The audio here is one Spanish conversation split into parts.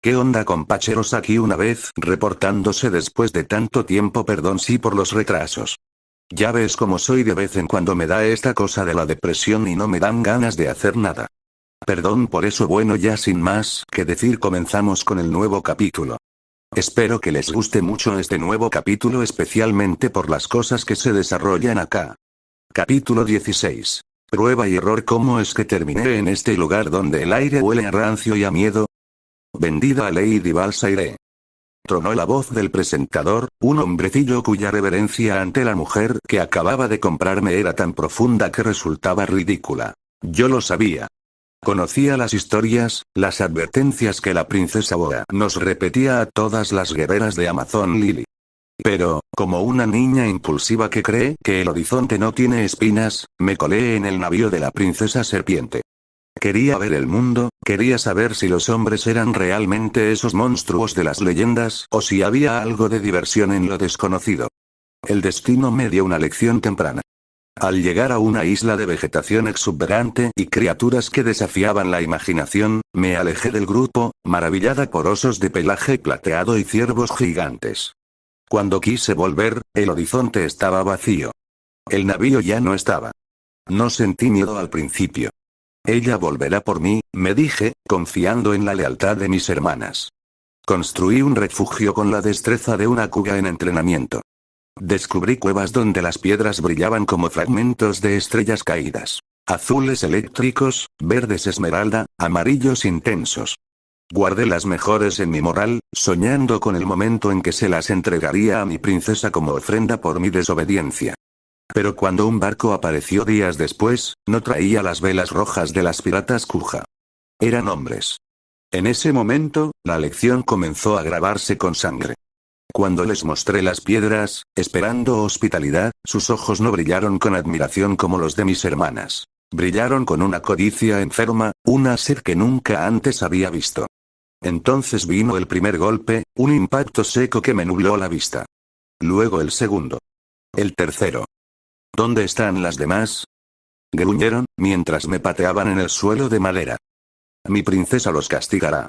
¿Qué onda compacheros? Aquí una vez, reportándose después de tanto tiempo. Perdón sí por los retrasos. Ya ves cómo soy, de vez en cuando me da esta cosa de la depresión y no me dan ganas de hacer nada. Perdón por eso. Bueno, ya sin más que decir, comenzamos con el nuevo capítulo. Espero que les guste mucho este nuevo capítulo, especialmente por las cosas que se desarrollan acá. Capítulo 16. Prueba y error. ¿Cómo es que terminé en este lugar donde el aire huele a rancio y a miedo? Vendida a Lady Balsaire. Tronó la voz del presentador, un hombrecillo cuya reverencia ante la mujer que acababa de comprarme era tan profunda que resultaba ridícula. Yo lo sabía. Conocía las historias, las advertencias que la princesa Boa nos repetía a todas las guerreras de Amazon Lily. Pero, como una niña impulsiva que cree que el horizonte no tiene espinas, me colé en el navío de la princesa serpiente. Quería ver el mundo, quería saber si los hombres eran realmente esos monstruos de las leyendas o si había algo de diversión en lo desconocido. El destino me dio una lección temprana. Al llegar a una isla de vegetación exuberante y criaturas que desafiaban la imaginación, me alejé del grupo, maravillada por osos de pelaje plateado y ciervos gigantes. Cuando quise volver, el horizonte estaba vacío. El navío ya no estaba. No sentí miedo al principio. Ella volverá por mí, me dije, confiando en la lealtad de mis hermanas. Construí un refugio con la destreza de una cougar en entrenamiento. Descubrí cuevas donde las piedras brillaban como fragmentos de estrellas caídas. Azules eléctricos, verdes esmeralda, amarillos intensos. Guardé las mejores en mi morral, soñando con el momento en que se las entregaría a mi princesa como ofrenda por mi desobediencia. Pero cuando un barco apareció días después, no traía las velas rojas de las piratas Kuja. Eran hombres. En ese momento, la lección comenzó a grabarse con sangre. Cuando les mostré las piedras, esperando hospitalidad, sus ojos no brillaron con admiración como los de mis hermanas. Brillaron con una codicia enferma, una sed que nunca antes había visto. Entonces vino el primer golpe, un impacto seco que me nubló la vista. Luego el segundo. El tercero. ¿Dónde están las demás? Gruñeron, mientras me pateaban en el suelo de madera. Mi princesa los castigará.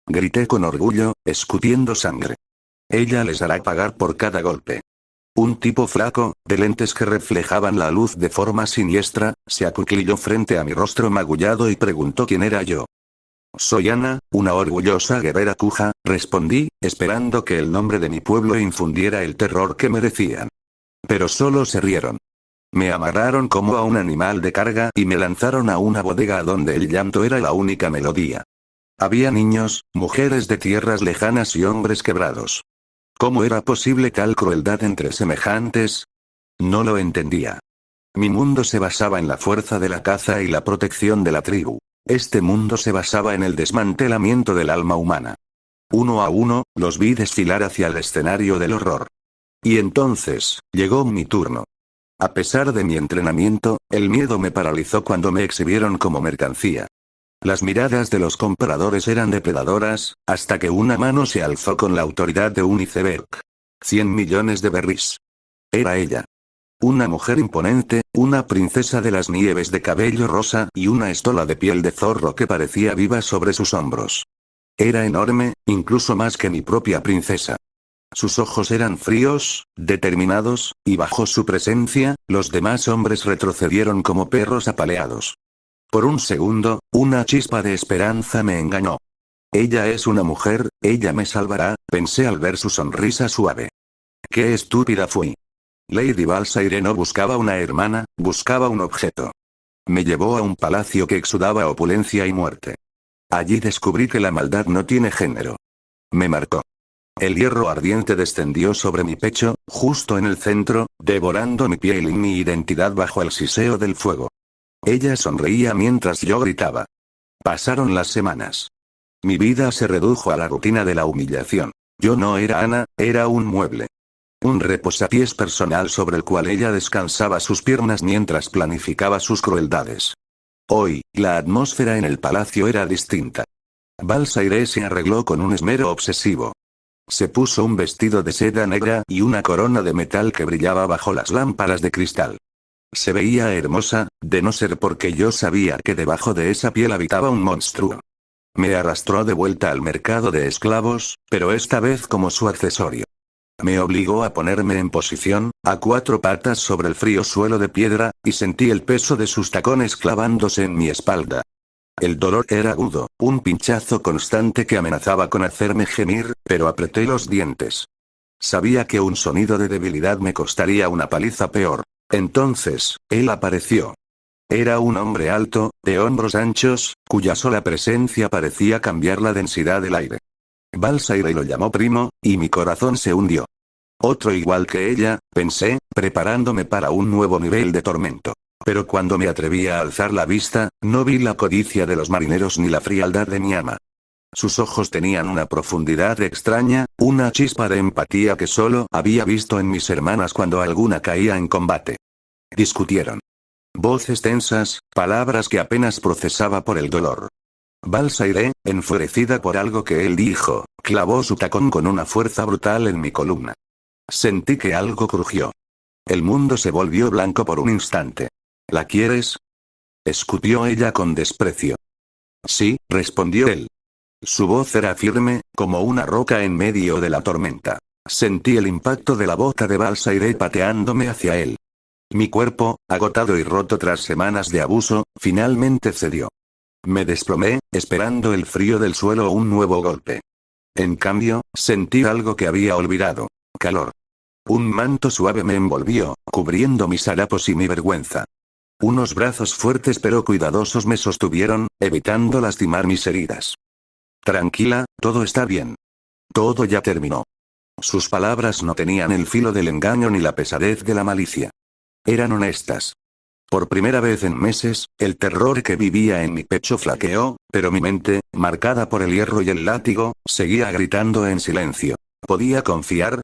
Grité con orgullo, escupiendo sangre. Ella les hará pagar por cada golpe. Un tipo flaco, de lentes que reflejaban la luz de forma siniestra, se acuclilló frente a mi rostro magullado y preguntó quién era yo. Soy Ana, una orgullosa guerrera Kuja, respondí, esperando que el nombre de mi pueblo infundiera el terror que merecían. Pero solo se rieron. Me amarraron como a un animal de carga y me lanzaron a una bodega donde el llanto era la única melodía. Había niños, mujeres de tierras lejanas y hombres quebrados. ¿Cómo era posible tal crueldad entre semejantes? No lo entendía. Mi mundo se basaba en la fuerza de la caza y la protección de la tribu. Este mundo se basaba en el desmantelamiento del alma humana. Uno a uno, los vi desfilar hacia el escenario del horror. Y entonces, llegó mi turno. A pesar de mi entrenamiento, el miedo me paralizó cuando me exhibieron como mercancía. Las miradas de los compradores eran depredadoras, hasta que una mano se alzó con la autoridad de un iceberg. 100 millones de berries. Era ella. Una mujer imponente, una princesa de las nieves de cabello rosa y una estola de piel de zorro que parecía viva sobre sus hombros. Era enorme, incluso más que mi propia princesa. Sus ojos eran fríos, determinados, y bajo su presencia, los demás hombres retrocedieron como perros apaleados. Por un segundo, una chispa de esperanza me engañó. Ella es una mujer, ella me salvará, pensé al ver su sonrisa suave. ¡Qué estúpida fui! Lady Balsaire no buscaba una hermana, buscaba un objeto. Me llevó a un palacio que exudaba opulencia y muerte. Allí descubrí que la maldad no tiene género. Me marcó. El hierro ardiente descendió sobre mi pecho, justo en el centro, devorando mi piel y mi identidad bajo el siseo del fuego. Ella sonreía mientras yo gritaba. Pasaron las semanas. Mi vida se redujo a la rutina de la humillación. Yo no era Ana, era un mueble. Un reposapiés personal sobre el cual ella descansaba sus piernas mientras planificaba sus crueldades. Hoy, la atmósfera en el palacio era distinta. Balsaire se arregló con un esmero obsesivo. Se puso un vestido de seda negra y una corona de metal que brillaba bajo las lámparas de cristal. Se veía hermosa, de no ser porque yo sabía que debajo de esa piel habitaba un monstruo. Me arrastró de vuelta al mercado de esclavos, pero esta vez como su accesorio. Me obligó a ponerme en posición, a cuatro patas sobre el frío suelo de piedra, y sentí el peso de sus tacones clavándose en mi espalda. El dolor era agudo, un pinchazo constante que amenazaba con hacerme gemir, pero apreté los dientes. Sabía que un sonido de debilidad me costaría una paliza peor. Entonces, él apareció. Era un hombre alto, de hombros anchos, cuya sola presencia parecía cambiar la densidad del aire. Balsaire lo llamó primo, y mi corazón se hundió. Otro igual que ella, pensé, preparándome para un nuevo nivel de tormento. Pero cuando me atreví a alzar la vista, no vi la codicia de los marineros ni la frialdad de mi ama. Sus ojos tenían una profundidad extraña, una chispa de empatía que solo había visto en mis hermanas cuando alguna caía en combate. Discutieron. Voces tensas, palabras que apenas procesaba por el dolor. Balsaire, enfurecida por algo que él dijo, clavó su tacón con una fuerza brutal en mi columna. Sentí que algo crujió. El mundo se volvió blanco por un instante. ¿La quieres? Escupió ella con desprecio. Sí, respondió él. Su voz era firme, como una roca en medio de la tormenta. Sentí el impacto de la bota de Balsaire pateándome hacia él. Mi cuerpo, agotado y roto tras semanas de abuso, finalmente cedió. Me desplomé, esperando el frío del suelo o un nuevo golpe. En cambio, sentí algo que había olvidado. Calor. Un manto suave me envolvió, cubriendo mis harapos y mi vergüenza. Unos brazos fuertes pero cuidadosos me sostuvieron, evitando lastimar mis heridas. Tranquila, todo está bien. Todo ya terminó. Sus palabras no tenían el filo del engaño ni la pesadez de la malicia. Eran honestas. Por primera vez en meses, el terror que vivía en mi pecho flaqueó, pero mi mente, marcada por el hierro y el látigo, seguía gritando en silencio. ¿Podía confiar?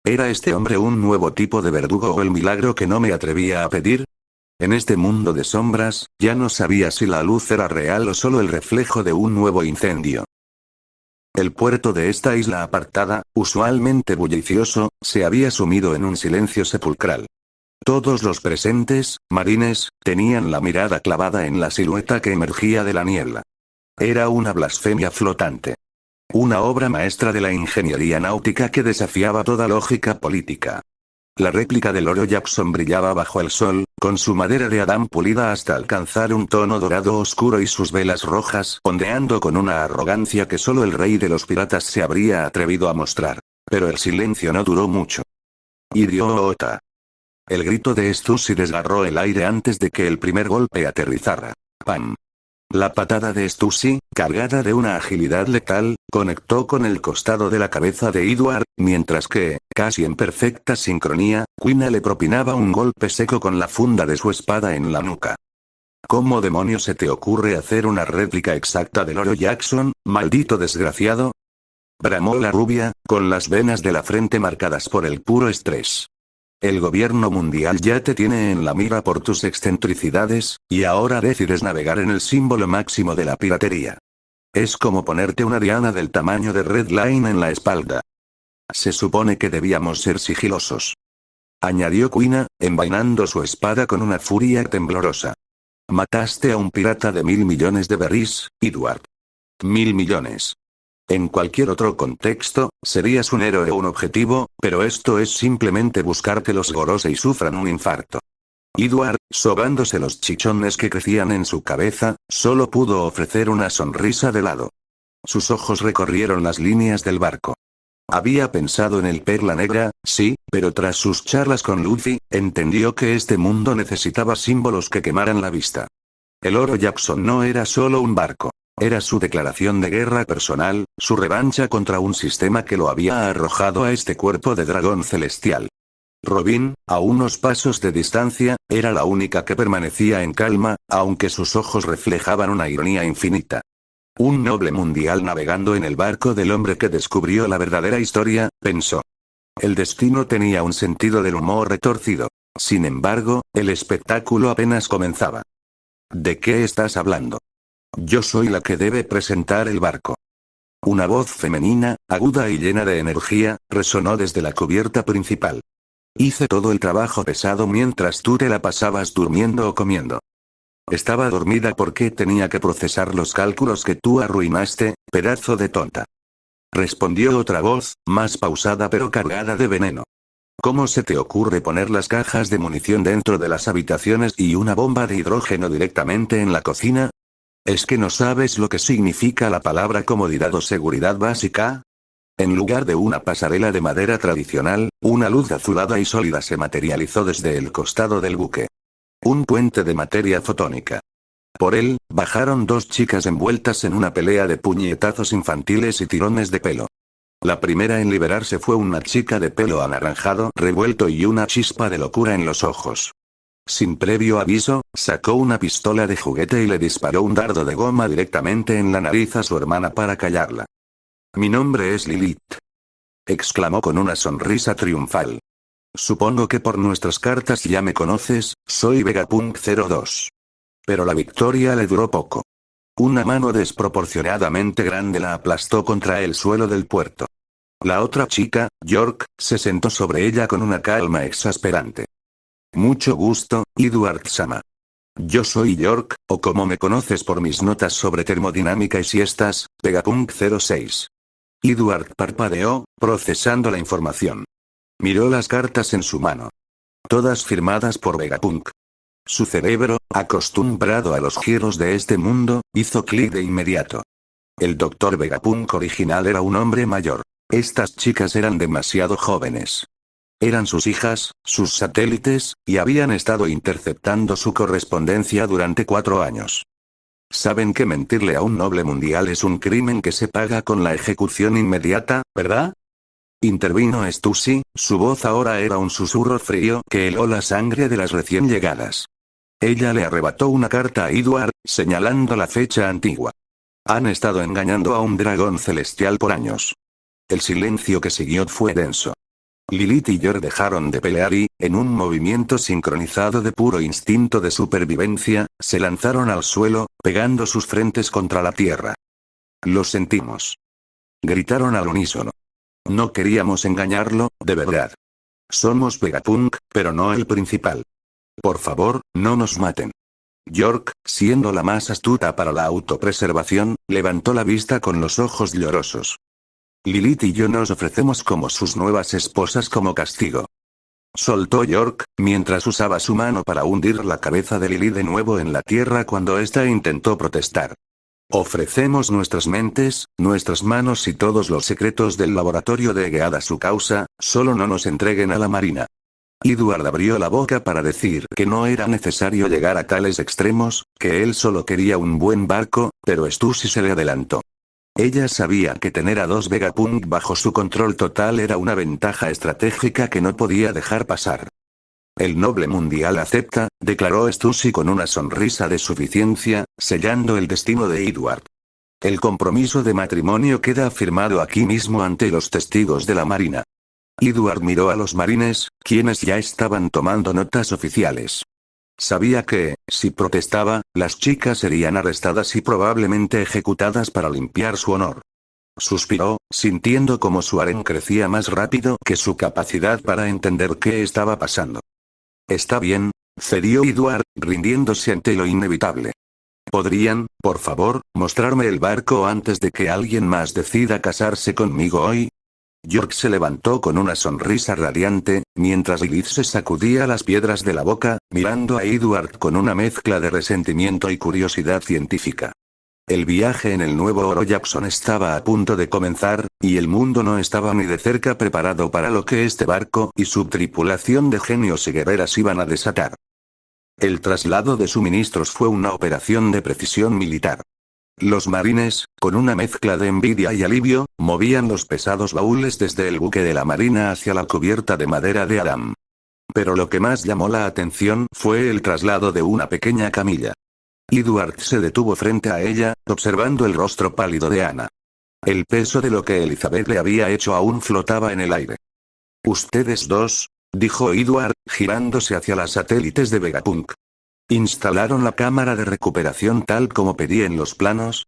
¿Era este hombre un nuevo tipo de verdugo o el milagro que no me atrevía a pedir? En este mundo de sombras, ya no sabía si la luz era real o solo el reflejo de un nuevo incendio. El puerto de esta isla apartada, usualmente bullicioso, se había sumido en un silencio sepulcral. Todos los presentes, marines, tenían la mirada clavada en la silueta que emergía de la niebla. Era una blasfemia flotante. Una obra maestra de la ingeniería náutica que desafiaba toda lógica política. La réplica del oro Jackson brillaba bajo el sol, con su madera de Adán pulida hasta alcanzar un tono dorado oscuro y sus velas rojas ondeando con una arrogancia que solo el rey de los piratas se habría atrevido a mostrar. Pero el silencio no duró mucho. ¡Idiota! El grito de Stussy desgarró el aire antes de que el primer golpe aterrizara. ¡Pam! La patada de Stussy, cargada de una agilidad letal, conectó con el costado de la cabeza de Edward, mientras que, casi en perfecta sincronía, Quina le propinaba un golpe seco con la funda de su espada en la nuca. ¿Cómo demonios se te ocurre hacer una réplica exacta del oro Jackson, maldito desgraciado? Bramó la rubia, con las venas de la frente marcadas por el puro estrés. El gobierno mundial ya te tiene en la mira por tus excentricidades, y ahora decides navegar en el símbolo máximo de la piratería. Es como ponerte una diana del tamaño de Red Line en la espalda. Se supone que debíamos ser sigilosos. Añadió Quina, envainando su espada con una furia temblorosa. Mataste a un pirata de 1.000 millones de berries, Edward. 1.000 millones. En cualquier otro contexto, serías un héroe o un objetivo, pero esto es simplemente buscar que los Gorosei sufran un infarto. Edward, sobándose los chichones que crecían en su cabeza, solo pudo ofrecer una sonrisa de lado. Sus ojos recorrieron las líneas del barco. Había pensado en el Perla Negra, sí, pero tras sus charlas con Luffy, entendió que este mundo necesitaba símbolos que quemaran la vista. El oro Jackson no era solo un barco. Era su declaración de guerra personal, su revancha contra un sistema que lo había arrojado a este cuerpo de dragón celestial. Robin, a unos pasos de distancia, era la única que permanecía en calma, aunque sus ojos reflejaban una ironía infinita. Un noble mundial navegando en el barco del hombre que descubrió la verdadera historia, pensó. El destino tenía un sentido del humor retorcido. Sin embargo, el espectáculo apenas comenzaba. ¿De qué estás hablando? Yo soy la que debe presentar el barco. Una voz femenina, aguda y llena de energía, resonó desde la cubierta principal. Hice todo el trabajo pesado mientras tú te la pasabas durmiendo o comiendo. Estaba dormida porque tenía que procesar los cálculos que tú arruinaste, pedazo de tonta. Respondió otra voz, más pausada pero cargada de veneno. ¿Cómo se te ocurre poner las cajas de munición dentro de las habitaciones y una bomba de hidrógeno directamente en la cocina? ¿Es que no sabes lo que significa la palabra comodidad o seguridad básica? En lugar de una pasarela de madera tradicional, una luz azulada y sólida se materializó desde el costado del buque. Un puente de materia fotónica. Por él, bajaron dos chicas envueltas en una pelea de puñetazos infantiles y tirones de pelo. La primera en liberarse fue una chica de pelo anaranjado revuelto y una chispa de locura en los ojos. Sin previo aviso, sacó una pistola de juguete y le disparó un dardo de goma directamente en la nariz a su hermana para callarla. «Mi nombre es Lilith», exclamó con una sonrisa triunfal. «Supongo que por nuestras cartas ya me conoces, soy Vegapunk 02. Pero la victoria le duró poco. Una mano desproporcionadamente grande la aplastó contra el suelo del puerto. La otra chica, York, se sentó sobre ella con una calma exasperante. Mucho gusto, Edward-sama. Yo soy York, o como me conoces por mis notas sobre termodinámica y siestas, Vegapunk 06. Edward parpadeó, procesando la información. Miró las cartas en su mano. Todas firmadas por Vegapunk. Su cerebro, acostumbrado a los giros de este mundo, hizo clic de inmediato. El Dr. Vegapunk original era un hombre mayor. Estas chicas eran demasiado jóvenes. Eran sus hijas, sus satélites, y habían estado interceptando su correspondencia durante 4 años. Saben que mentirle a un noble mundial es un crimen que se paga con la ejecución inmediata, ¿verdad? Intervino Stussy, su voz ahora era un susurro frío que heló la sangre de las recién llegadas. Ella le arrebató una carta a Edward, señalando la fecha antigua. Han estado engañando a un dragón celestial por años. El silencio que siguió fue denso. Lilith y York dejaron de pelear y, en un movimiento sincronizado de puro instinto de supervivencia, se lanzaron al suelo, pegando sus frentes contra la tierra. Lo sentimos. Gritaron al unísono. No queríamos engañarlo, de verdad. Somos Vegapunk, pero no el principal. Por favor, no nos maten. York, siendo la más astuta para la autopreservación, levantó la vista con los ojos llorosos. Lilith y yo nos ofrecemos como sus nuevas esposas como castigo. Soltó York, mientras usaba su mano para hundir la cabeza de Lilith de nuevo en la tierra cuando ésta intentó protestar. Ofrecemos nuestras mentes, nuestras manos y todos los secretos del laboratorio de Geada a su causa, solo no nos entreguen a la marina. Edward abrió la boca para decir que no era necesario llegar a tales extremos, que él solo quería un buen barco, pero Stussy se le adelantó. Ella sabía que tener a 2 Vegapunk bajo su control total era una ventaja estratégica que no podía dejar pasar. El noble mundial acepta, declaró Stussy con una sonrisa de suficiencia, sellando el destino de Edward. El compromiso de matrimonio queda firmado aquí mismo ante los testigos de la marina. Edward miró a los marines, quienes ya estaban tomando notas oficiales. Sabía que, si protestaba, las chicas serían arrestadas y probablemente ejecutadas para limpiar su honor. Suspiró, sintiendo como su harén crecía más rápido que su capacidad para entender qué estaba pasando. Está bien, cedió Edward, rindiéndose ante lo inevitable. ¿Podrían, por favor, mostrarme el barco antes de que alguien más decida casarse conmigo hoy? York se levantó con una sonrisa radiante, mientras Lilith se sacudía las piedras de la boca, mirando a Edward con una mezcla de resentimiento y curiosidad científica. El viaje en el nuevo Oro Jackson estaba a punto de comenzar, y el mundo no estaba ni de cerca preparado para lo que este barco y su tripulación de genios y guerreras iban a desatar. El traslado de suministros fue una operación de precisión militar. Los marines, con una mezcla de envidia y alivio, movían los pesados baúles desde el buque de la marina hacia la cubierta de madera de Adam. Pero lo que más llamó la atención fue el traslado de una pequeña camilla. Edward se detuvo frente a ella, observando el rostro pálido de Anna. El peso de lo que Elizabeth le había hecho aún flotaba en el aire. «Ustedes dos», dijo Edward, girándose hacia las satélites de Vegapunk. ¿Instalaron la cámara de recuperación tal como pedí en los planos?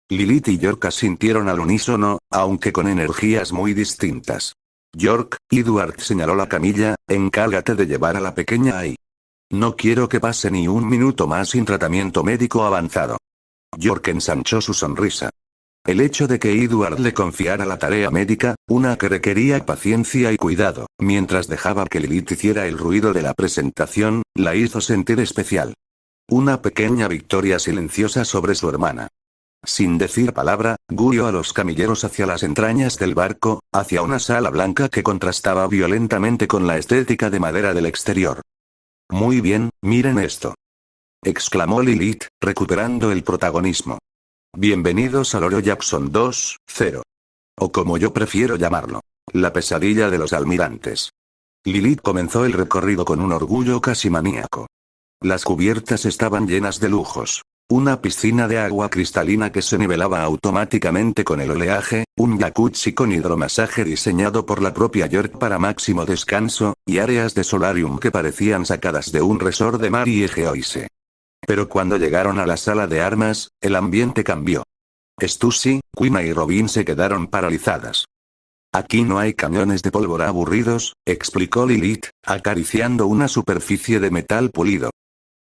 Lilith y York asintieron al unísono, aunque con energías muy distintas. York, Edward señaló la camilla, encárgate de llevar a la pequeña ahí. No quiero que pase ni un minuto más sin tratamiento médico avanzado. York ensanchó su sonrisa. El hecho de que Edward le confiara la tarea médica, una que requería paciencia y cuidado, mientras dejaba que Lilith hiciera el ruido de la presentación, la hizo sentir especial. Una pequeña victoria silenciosa sobre su hermana. Sin decir palabra, guió a los camilleros hacia las entrañas del barco, hacia una sala blanca que contrastaba violentamente con la estética de madera del exterior. Muy bien, miren esto. Exclamó Lilith, recuperando el protagonismo. Bienvenidos al Oro Jackson 2.0. O como yo prefiero llamarlo. La pesadilla de los almirantes. Lilith comenzó el recorrido con un orgullo casi maníaco. Las cubiertas estaban llenas de lujos. Una piscina de agua cristalina que se nivelaba automáticamente con el oleaje, un jacuzzi con hidromasaje diseñado por la propia York para máximo descanso, y áreas de solarium que parecían sacadas de un resort de Marie Geoise. Pero cuando llegaron a la sala de armas, el ambiente cambió. Stussy, Quina y Robin se quedaron paralizadas. Aquí no hay cañones de pólvora aburridos, explicó Lilith, acariciando una superficie de metal pulido.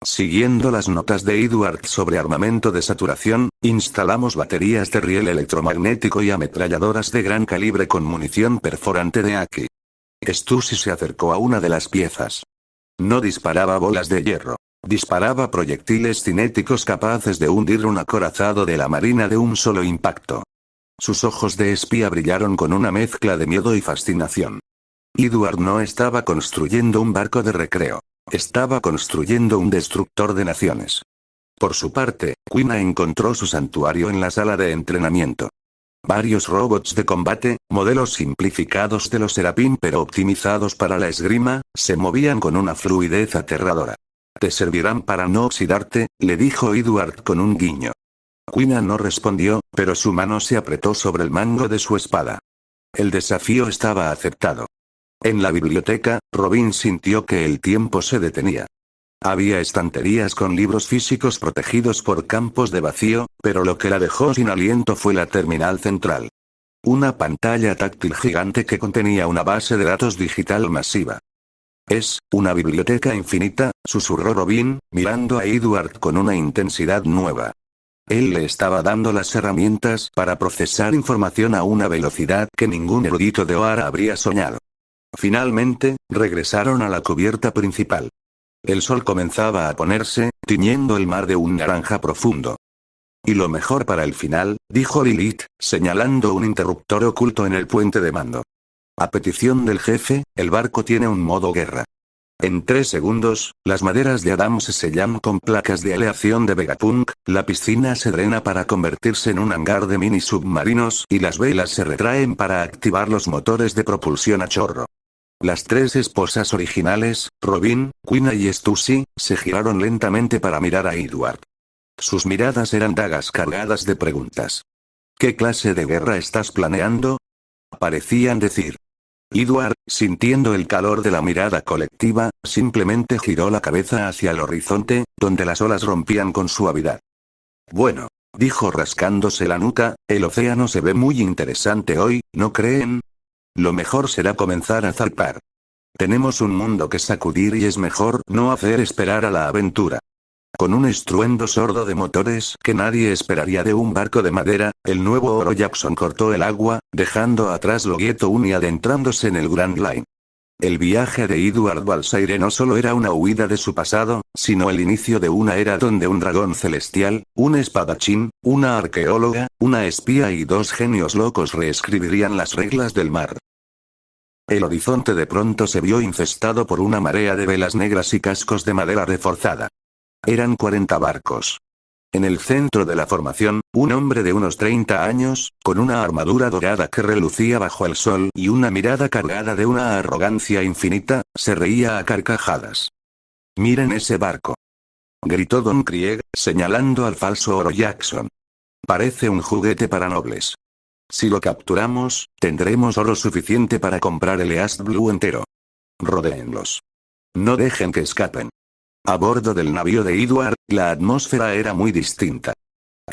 Siguiendo las notas de Edward sobre armamento de saturación, instalamos baterías de riel electromagnético y ametralladoras de gran calibre con munición perforante de Aki. Stussy se acercó a una de las piezas. No disparaba bolas de hierro. Disparaba proyectiles cinéticos capaces de hundir un acorazado de la marina de un solo impacto. Sus ojos de espía brillaron con una mezcla de miedo y fascinación. Edward no estaba construyendo un barco de recreo. Estaba construyendo un destructor de naciones. Por su parte, Quina encontró su santuario en la sala de entrenamiento. Varios robots de combate, modelos simplificados de los Serapín pero optimizados para la esgrima, se movían con una fluidez aterradora. Te servirán para no oxidarte, le dijo Edward con un guiño. Quina no respondió, pero su mano se apretó sobre el mango de su espada. El desafío estaba aceptado. En la biblioteca, Robin sintió que el tiempo se detenía. Había estanterías con libros físicos protegidos por campos de vacío, pero lo que la dejó sin aliento fue la terminal central. Una pantalla táctil gigante que contenía una base de datos digital masiva. Es una biblioteca infinita, susurró Robin, mirando a Edward con una intensidad nueva. Él le estaba dando las herramientas para procesar información a una velocidad que ningún erudito de Oara habría soñado. Finalmente, regresaron a la cubierta principal. El sol comenzaba a ponerse, tiñendo el mar de un naranja profundo. Y lo mejor para el final, dijo Lilith, señalando un interruptor oculto en el puente de mando. A petición del jefe, el barco tiene un modo guerra. En 3 segundos, las maderas de Adams se sellan con placas de aleación de Vegapunk, la piscina se drena para convertirse en un hangar de mini submarinos y las velas se retraen para activar los motores de propulsión a chorro. Las 3 esposas originales, Robin, Quina y Stussy, se giraron lentamente para mirar a Edward. Sus miradas eran dagas cargadas de preguntas. ¿Qué clase de guerra estás planeando? Parecían decir. Edward, sintiendo el calor de la mirada colectiva, simplemente giró la cabeza hacia el horizonte, donde las olas rompían con suavidad. Bueno, dijo rascándose la nuca, el océano se ve muy interesante hoy, ¿no creen? Lo mejor será comenzar a zarpar. Tenemos un mundo que sacudir y es mejor no hacer esperar a la aventura. Con un estruendo sordo de motores que nadie esperaría de un barco de madera, el nuevo Oro Jackson cortó el agua, dejando atrás Loguetown y adentrándose en el Grand Line. El viaje de Edward Balsaire no solo era una huida de su pasado, sino el inicio de una era donde un dragón celestial, un espadachín, una arqueóloga, una espía y 2 genios locos reescribirían las reglas del mar. El horizonte de pronto se vio infestado por una marea de velas negras y cascos de madera reforzada. Eran 40 barcos. En el centro de la formación, un hombre de unos 30 años, con una armadura dorada que relucía bajo el sol y una mirada cargada de una arrogancia infinita, se reía a carcajadas. «Miren ese barco», gritó Don Krieg, señalando al falso Oro Jackson. «Parece un juguete para nobles. Si lo capturamos, tendremos oro suficiente para comprar el East Blue entero. Rodéenlos. No dejen que escapen». A bordo del navío de Edward, la atmósfera era muy distinta.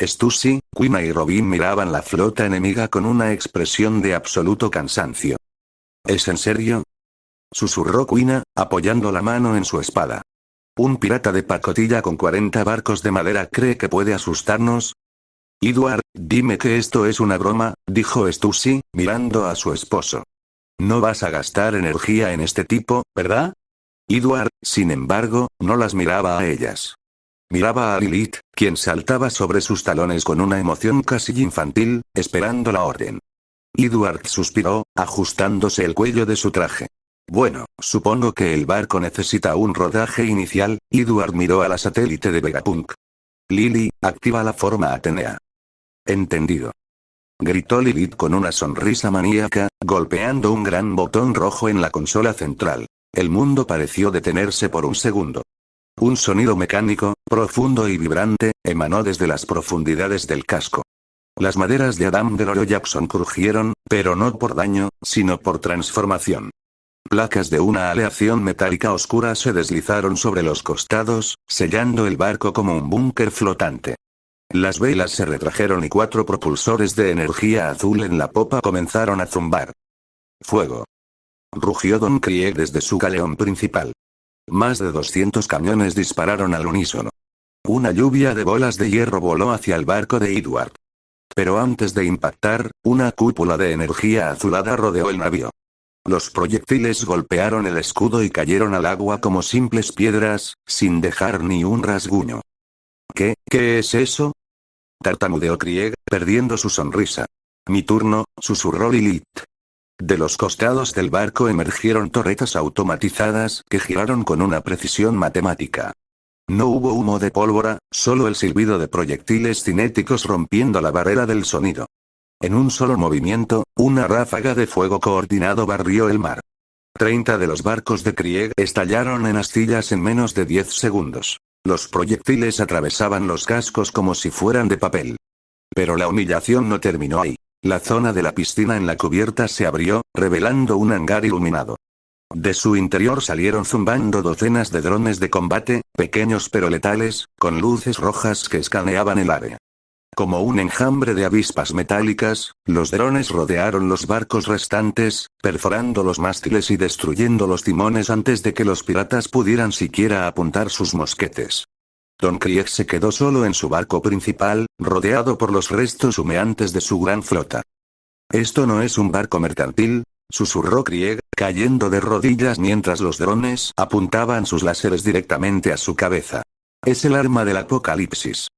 Stussy, Quina y Robin miraban la flota enemiga con una expresión de absoluto cansancio. ¿Es en serio?, susurró Quina, apoyando la mano en su espada. ¿Un pirata de pacotilla con 40 barcos de madera cree que puede asustarnos? Edward, dime que esto es una broma, dijo Stussy, mirando a su esposo. No vas a gastar energía en este tipo, ¿verdad? Edward, sin embargo, no las miraba a ellas. Miraba a Lilith, quien saltaba sobre sus talones con una emoción casi infantil, esperando la orden. Edward suspiró, ajustándose el cuello de su traje. Bueno, supongo que el barco necesita un rodaje inicial. Edward miró a la satélite de Vegapunk. Lily, activa la forma Atenea. Entendido. Gritó Lilith con una sonrisa maníaca, golpeando un gran botón rojo en la consola central. El mundo pareció detenerse por un segundo. Un sonido mecánico, profundo y vibrante, emanó desde las profundidades del casco. Las maderas de Adam Deloro Jackson crujieron, pero no por daño, sino por transformación. Placas de una aleación metálica oscura se deslizaron sobre los costados, sellando el barco como un búnker flotante. Las velas se retrajeron y 4 propulsores de energía azul en la popa comenzaron a zumbar. ¡Fuego! Rugió Don Krieg desde su galeón principal. Más de 200 cañones dispararon al unísono. Una lluvia de bolas de hierro voló hacia el barco de Edward. Pero antes de impactar, una cúpula de energía azulada rodeó el navío. Los proyectiles golpearon el escudo y cayeron al agua como simples piedras, sin dejar ni un rasguño. ¿Qué es eso? Tartamudeó Krieg, perdiendo su sonrisa. Mi turno, susurró Lilith. De los costados del barco emergieron torretas automatizadas que giraron con una precisión matemática. No hubo humo de pólvora, solo el silbido de proyectiles cinéticos rompiendo la barrera del sonido. En un solo movimiento, una ráfaga de fuego coordinado barrió el mar. 30 de los barcos de Krieg estallaron en astillas en menos de 10 segundos. Los proyectiles atravesaban los cascos como si fueran de papel. Pero la humillación no terminó ahí. La zona de la piscina en la cubierta se abrió, revelando un hangar iluminado. De su interior salieron zumbando docenas de drones de combate, pequeños pero letales, con luces rojas que escaneaban el área. Como un enjambre de avispas metálicas, los drones rodearon los barcos restantes, perforando los mástiles y destruyendo los timones antes de que los piratas pudieran siquiera apuntar sus mosquetes. Don Krieg se quedó solo en su barco principal, rodeado por los restos humeantes de su gran flota. «Esto no es un barco mercantil», susurró Krieg, cayendo de rodillas mientras los drones apuntaban sus láseres directamente a su cabeza. «Es el arma del apocalipsis».